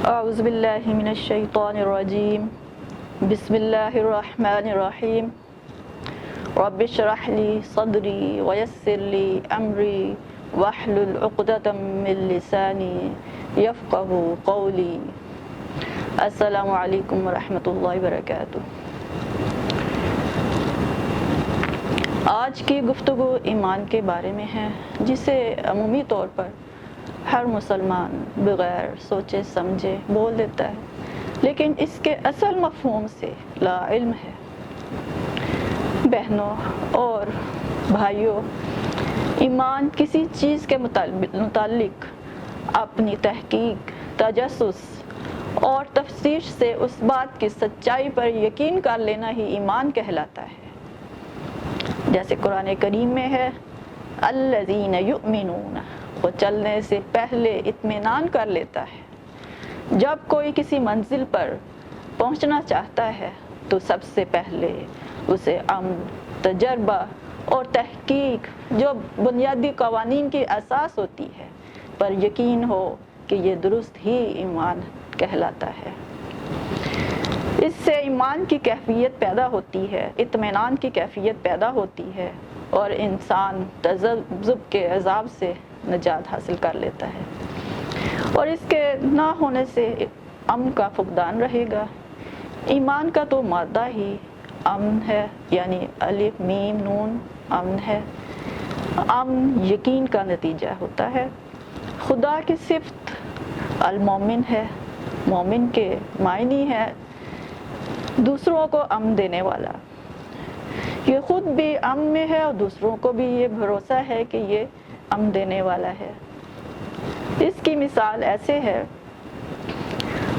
اعوذ باللہ من الشیطان الرجیم بسم اللہ الرحمن الرحیم رب اشرح لی صدری ویسر لی امری واحلل عقدۃ من لسانی یفقہوا قولی۔ السلام علیکم ورحمۃ اللہ وبرکاتہ۔ آج کی گفتگو ایمان کے بارے میں ہے، جسے عمومی طور پر ہر مسلمان بغیر سوچے سمجھے بول دیتا ہے، لیکن اس کے اصل مفہوم سے لا علم ہے۔ بہنوں اور بھائیوں، ایمان کسی چیز کے متعلق اپنی تحقیق، تجسس اور تفتیش سے اس بات کی سچائی پر یقین کر لینا ہی ایمان کہلاتا ہے۔ جیسے قرآن کریم میں ہے، الذین یؤمنون، وہ چلنے سے پہلے اطمینان کر لیتا ہے۔ جب کوئی کسی منزل پر پہنچنا چاہتا ہے تو سب سے پہلے اسے عمل، تجربہ اور تحقیق، جو بنیادی قوانین کی اساس ہوتی ہے، پر یقین ہو کہ یہ درست ہی ایمان کہلاتا ہے۔ اس سے ایمان کی کیفیت پیدا ہوتی ہے، اطمینان کی کیفیت پیدا ہوتی ہے، اور انسان تذبذب کے عذاب سے نجات حاصل کر لیتا ہے، اور اس کے نہ ہونے سے امن کا فقدان رہے گا۔ ایمان کا تو مادہ ہی امن ہے، یعنی الف میم نون امن ہے۔ امن یقین کا نتیجہ ہوتا ہے۔ خدا کی صفت المومن ہے۔ مومن کے معنی ہے دوسروں کو امن دینے والا۔ یہ خود بھی امن میں ہے اور دوسروں کو بھی یہ بھروسہ ہے کہ یہ امن دینے والا ہے۔ اس کی مثال ایسے ہے،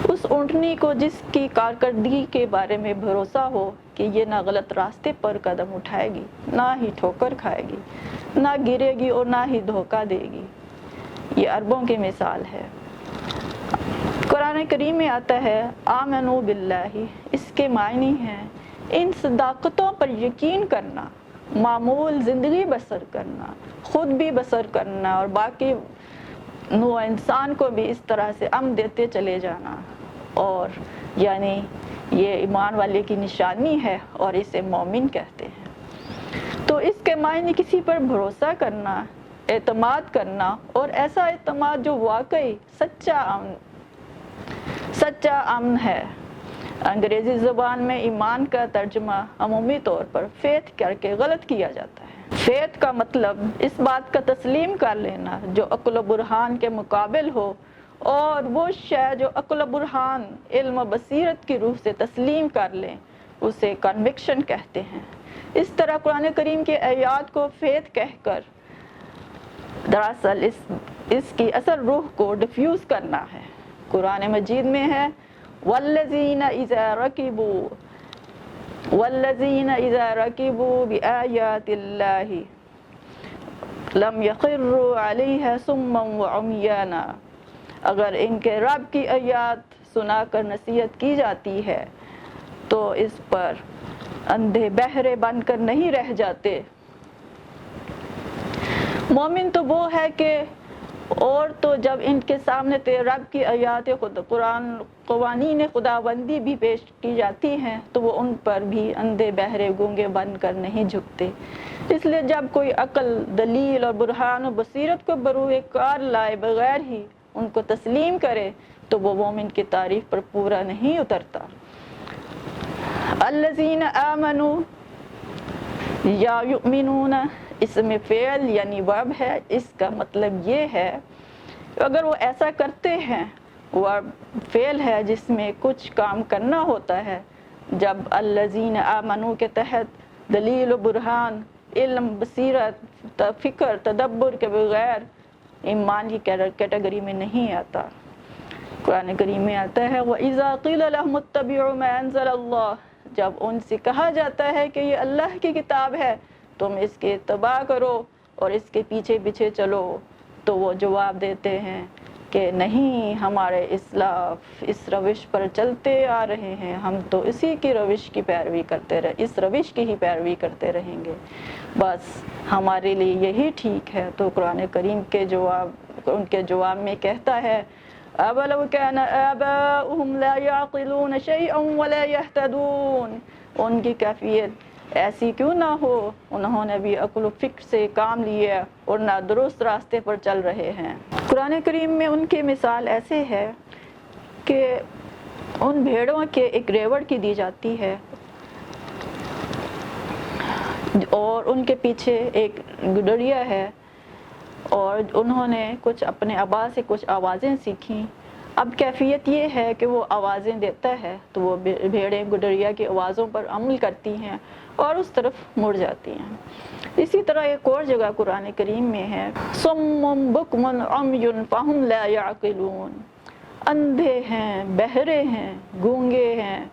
اس اونٹنی کو جس کی کارکردگی کے بارے میں بھروسہ ہو کہ یہ نہ غلط راستے پر قدم اٹھائے گی، نہ ہی ٹھوکر کھائے گی، نہ گرے گی اور نہ ہی دھوکہ دے گی۔ یہ عربوں کی مثال ہے۔ قرآن کریم میں آتا ہے آمنوا باللہ، اس کے معنی ہیں ان صداقتوں پر یقین کرنا، معمول زندگی بسر کرنا، خود بھی بسر کرنا اور باقی نوع انسان کو بھی اس طرح سے امن دیتے چلے جانا، اور یعنی یہ ایمان والے کی نشانی ہے اور اسے مومن کہتے ہیں۔ تو اس کے معنی کسی پر بھروسہ کرنا، اعتماد کرنا، اور ایسا اعتماد جو واقعی سچا امن ہے۔ انگریزی زبان میں ایمان کا ترجمہ عمومی طور پر فیتھ کر کے غلط کیا جاتا ہے۔ فیتھ کا مطلب اس بات کا تسلیم کر لینا جو عقل و برہان کے مقابل ہو، اور وہ شے جو عقل و برہان، علم و بصیرت کی روح سے تسلیم کر لیں، اسے کنوکشن کہتے ہیں۔ اس طرح قرآن کریم کی آیات کو فیتھ کہہ کر دراصل اس کی اصل روح کو ڈیفیوز کرنا ہے۔ قرآن مجید میں ہے والذین اذا رکبوا بآیات اللہ لم یخروا علیہا صما وعمیانا، اگر ان کے رب کی آیات سنا کر نصیحت کی جاتی ہے تو اس پر اندھے بہرے بن کر نہیں رہ جاتے۔ مومن تو وہ ہے کہ اور تو جب ان کے سامنے تیرے رب کی آیات قوانین خداوندی بھی پیش کی جاتی ہیں تو وہ ان پر بھی اندھے بہرے گونگے بن کر نہیں جھکتے۔ اس لیے جب کوئی عقل، دلیل اور برہان و بصیرت کو بروئے کار لائے بغیر ہی ان کو تسلیم کرے تو وہ مومن کی تعریف پر پورا نہیں اترتا۔ الذین آمنوا یا یؤمنون، اس میں فعل یعنی ورب ہے۔ اس کا مطلب یہ ہے اگر وہ ایسا کرتے ہیں، ورب فعل ہے جس میں کچھ کام کرنا ہوتا ہے۔ جب الذین آمنوا کے تحت دلیل و برہان، علم، بصیرت، فکر، تدبر کے بغیر ایمان کی کیٹیگری میں نہیں آتا۔ قرآن کریم میں آتا ہے وَإِذَا قِيلَ لَهُمُ اتَّبِعُوا مَا أَنزَلَ اللَّهُ، جب ان سے کہا جاتا ہے کہ یہ اللہ کی کتاب ہے، تم اس کے اتباع کرو اور اس کے پیچھے پیچھے چلو، تو وہ جواب دیتے ہیں کہ نہیں، ہمارے اسلاف اس روش پر چلتے آ رہے ہیں، ہم تو اسی کی روش کی پیروی کرتے رہے، اس روش کی ہی پیروی کرتے رہیں گے، بس ہمارے لیے یہی ٹھیک ہے۔ تو قرآن کریم کے ان کے جواب میں کہتا ہے أولو كان آباؤهم لا يعقلون شيئا ولا يهتدون. ان کی کیفیت ایسی کیوں نہ ہو، انہوں نے بھی عقل و فکر سے کام لیا اور نہ درست راستے پر چل رہے ہیں۔ قرآن کریم میں ان کی مثال ایسے ہے کہ ان بھیڑوں کے ایک ریوڑ کی دی جاتی ہے اور ان کے پیچھے ایک گڈریا ہے، اور انہوں نے کچھ اپنے آبا سے کچھ آوازیں سیکھیں۔ اب کیفیت یہ ہے کہ وہ آوازیں دیتا ہے تو وہ بھیڑیں گڈریا کی آوازوں پر عمل کرتی ہیں اور اس طرف مڑ جاتی ہیں۔ اسی طرح ایک اور جگہ قرآن کریم میں ہے صم بکم عمی فہم لا یعقلون، اندھے ہیں، بہرے ہیں، گونگے ہیں،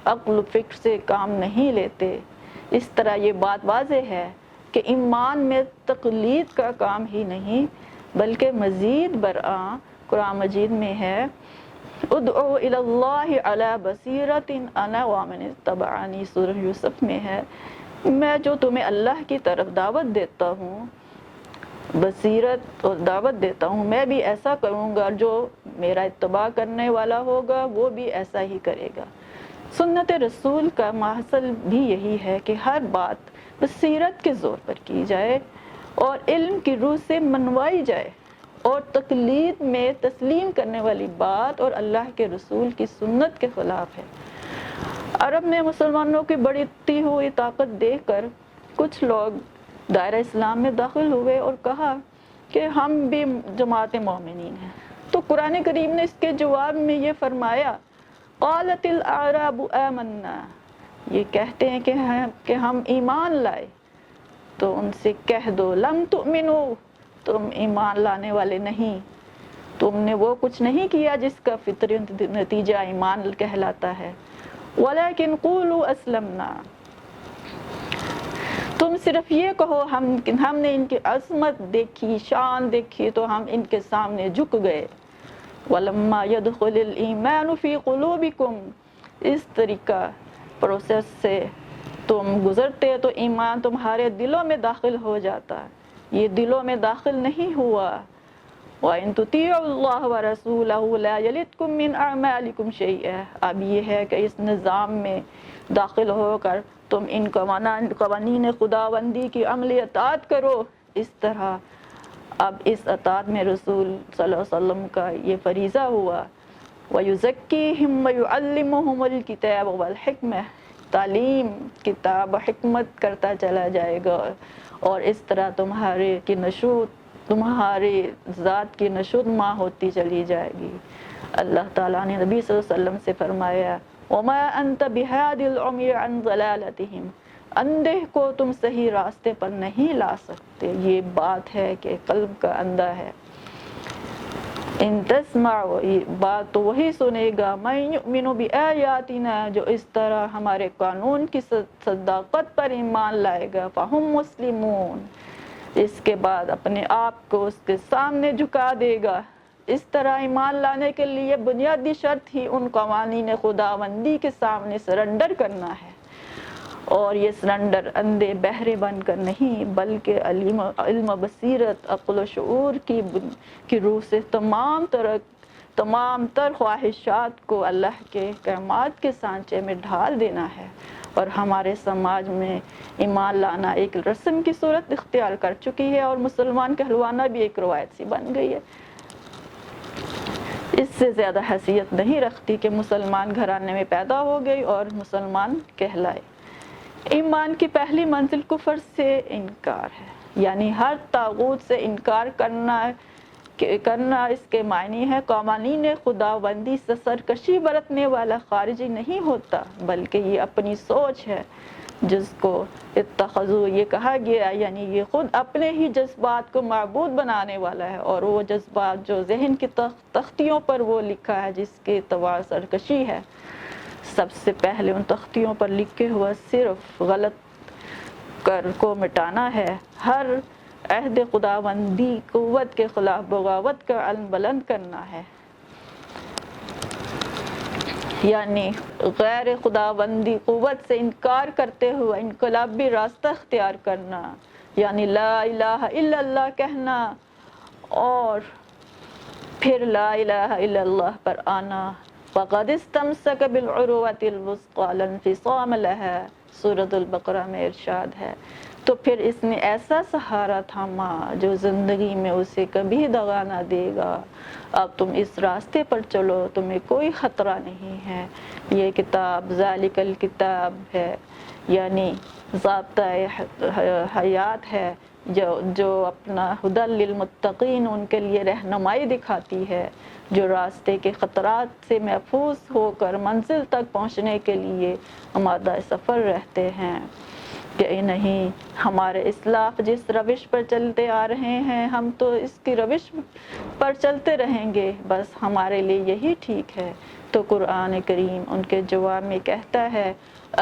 عقل و فکر سے کام نہیں لیتے۔ اس طرح یہ بات واضح ہے کہ ایمان میں تقلید کا کام ہی نہیں بلکہ مزید برآں قرآن مجید میں ہے ادعو الی اللہ علی بصیرۃ انا ومن اتبعنی، سورہ یوسف میں ہے میں جو تمہیں اللہ کی طرف دعوت دیتا ہوں، بصیرت اور دعوت دیتا ہوں، میں بھی ایسا کروں گا، جو میرا اتباع کرنے والا ہوگا وہ بھی ایسا ہی کرے گا۔ سنت رسول کا محصل بھی یہی ہے کہ ہر بات بصیرت کے زور پر کی جائے اور علم کی روح سے منوائی جائے، اور تقلید میں تسلیم کرنے والی بات اور اللہ کے رسول کی سنت کے خلاف ہے۔ عرب میں مسلمانوں کی بڑھتی ہوئی طاقت دیکھ کر کچھ لوگ دائرہ اسلام میں داخل ہوئے اور کہا کہ ہم بھی جماعت مومنین ہیں، تو قرآن کریم نے اس کے جواب میں یہ فرمایا قالت الاعراب آمنا، یہ کہتے ہیں کہ ہم ایمان لائے، تو ان سے کہہ دو لم تؤمنو، تم ایمان لانے والے نہیں، تم نے وہ کچھ نہیں کیا جس کا فطری نتیجہ ایمان کہلاتا ہے، ولیکن قولوا اسلمنا، تم صرف یہ کہو ہم نے ان کی عظمت دیکھی، شان دیکھی تو ہم ان کے سامنے جھک گئے۔ وَلَمَّا يَدْخُلِ الْإِيمَانُ فِي قُلُوبِكُمْ، اس طریقہ پروسیس سے تم گزرتے تو ایمان تمہارے دلوں میں داخل ہو جاتا، یہ دلوں میں داخل نہیں ہوا۔ وَإِن تُطِيعُوا اللَّهَ وَرَسُولَهُ لَا يَلِتْكُم مِّنْ أَعْمَالِكُمْ شَيْئًا، اب یہ ہے کہ اس نظام میں داخل ہو کر تم ان قوانین خداوندی کی عملی اطاعت کرو۔ اس طرح اب اس اطاعت میں رسول صلی اللہ علیہ وسلم کا یہ فریضہ ہوا۔ وَيُزَكِّيهِمْ وَيُعَلِّمُهُمُ الْكِتَابَ وَالْحِكْمَةَ، تعلیم کتاب و حکمت کرتا چلا جائے گا، اور اس طرح تمہاری ذات کی نشوء ہوتی چلی جائے گی۔ اللہ تعالیٰ نے نبی صلی اللہ علیہ وسلم سے فرمایا وَمَا أَنْتَ بِهَادِ الْعُمْيِ عَنْ ضَلَالَتِهِمْ، اندھے کو تم صحیح راستے پر نہیں لا سکتے، یہ بات ہے کہ قلب کا اندھا ہے۔ ان تسمعوا، بات تو وہی سنے گا، مَن يُؤْمِنُ بِآيَاتِنَا، جو اس طرح ہمارے قانون کی صداقت پر ایمان لائے گا، فَهُمْ مُسْلِمُونَ، اس کے بعد اپنے آپ کو اس کے سامنے جھکا دے گا۔ اس طرح ایمان لانے کے لیے بنیادی شرط ہی ان قوانین خداوندی کے سامنے سرنڈر کرنا ہے، اور یہ سرنڈر اندھے بہرے بن کر نہیں بلکہ علم و بصیرت، عقل و شعور کی روح سے تمام تر خواہشات کو اللہ کے احکامات کے سانچے میں ڈھال دینا ہے۔ اور ہمارے سماج میں ایمان لانا ایک رسم کی صورت اختیار کر چکی ہے، اور مسلمان کہلوانا بھی ایک روایت سی بن گئی ہے۔ اس سے زیادہ حیثیت نہیں رکھتی کہ مسلمان گھرانے میں پیدا ہو گئی اور مسلمان کہلائے۔ ایمان کی پہلی منزل کفر سے انکار ہے، یعنی ہر طاغوت سے انکار کرنا اس کے معنی ہے قوانین خداوندی سے سرکشی برتنے والا خارجی نہیں ہوتا، بلکہ یہ اپنی سوچ ہے جس کو اتخذو یہ کہا گیا، یعنی یہ خود اپنے ہی جذبات کو معبود بنانے والا ہے، اور وہ جذبات جو ذہن کی تختیوں پر وہ لکھا ہے جس کے اعتبار سرکشی ہے۔ سب سے پہلے ان تختیوں پر لکھے ہوا صرف غلط کو مٹانا ہے، ہر عہد خداوندی قوت کے خلاف بغاوت کا علم بلند کرنا ہے، یعنی غیر خداوندی قوت سے انکار کرتے ہوئے انقلابی راستہ اختیار کرنا، یعنی لا الہ الا اللہ کہنا، اور پھر لا الہ الا اللہ پر آنا، وقد استمسک بالعروۃ الوثقی لا انفصام لها، سورۃ البقرہ میں ارشاد ہے، تو پھر اس نے ایسا سہارا تھاما جو زندگی میں اسے کبھی دغا نہ دے گا۔ اب تم اس راستے پر چلو، تمہیں کوئی خطرہ نہیں ہے۔ یہ کتاب ذالک الکتاب ہے، یعنی ضابطۂ حیات ہے، جو اپنا ہدی للمتقین، ان کے لیے رہنمائی دکھاتی ہے، جو راستے کے خطرات سے محفوظ ہو کر منزل تک پہنچنے کے لیے آمادہ سفر رہتے ہیں۔ کہ نہیں، ہمارے اسلاف جس روش پر چلتے آ رہے ہیں، ہم تو اس کی روش پر چلتے رہیں گے، بس ہمارے لیے یہی ٹھیک ہے۔ تو قرآن کریم ان کے جواب میں کہتا ہے،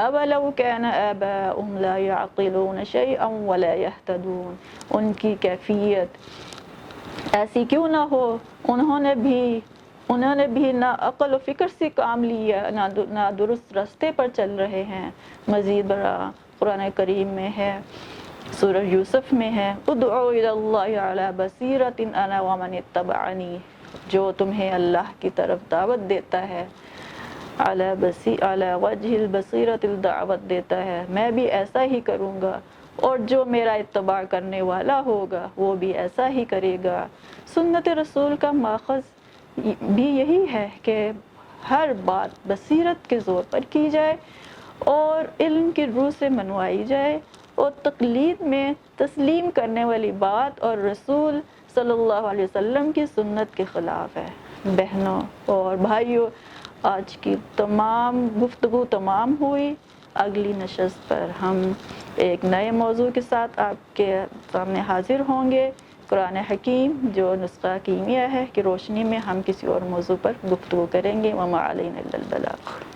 اَوَلَوْ كَانَ آبَاؤُهُمْ لَا يَعْقِلُونَ شَيْئًا وَلَا يَهْتَدُونَ، ان کی کیفیت ایسی کیوں نہ ہو، انہوں نے بھی نہ عقل و فکر سے کام لیا، نہ درست راستے پر چل رہے ہیں۔ مزید برآں قرآن کریم میں ہے، سورہ یوسف میں ہے، ادعوا الی اللہ علی بصیرۃ انا ومن اتبعنی، جو تمہیں اللہ کی طرف دعوت دیتا ہے، علی وجہ البصیرۃ، دعوت دیتا ہے، میں بھی ایسا ہی کروں گا، اور جو میرا اتباع کرنے والا ہوگا وہ بھی ایسا ہی کرے گا۔ سنت رسول کا ماخذ بھی یہی ہے کہ ہر بات بصیرت کے زور پر کی جائے اور علم کی روح سے منوائی جائے، اور تقلید میں تسلیم کرنے والی بات اور رسول صلی اللہ علیہ وسلم کی سنت کے خلاف ہے۔ بہنوں اور بھائیوں، آج کی تمام گفتگو تمام ہوئی۔ اگلی نشست پر ہم ایک نئے موضوع کے ساتھ آپ کے سامنے حاضر ہوں گے۔ قرآن حکیم جو نسخہ کیمیا ہے کی روشنی میں ہم کسی اور موضوع پر گفتگو کریں گے۔ وما علینا الا البلاغ۔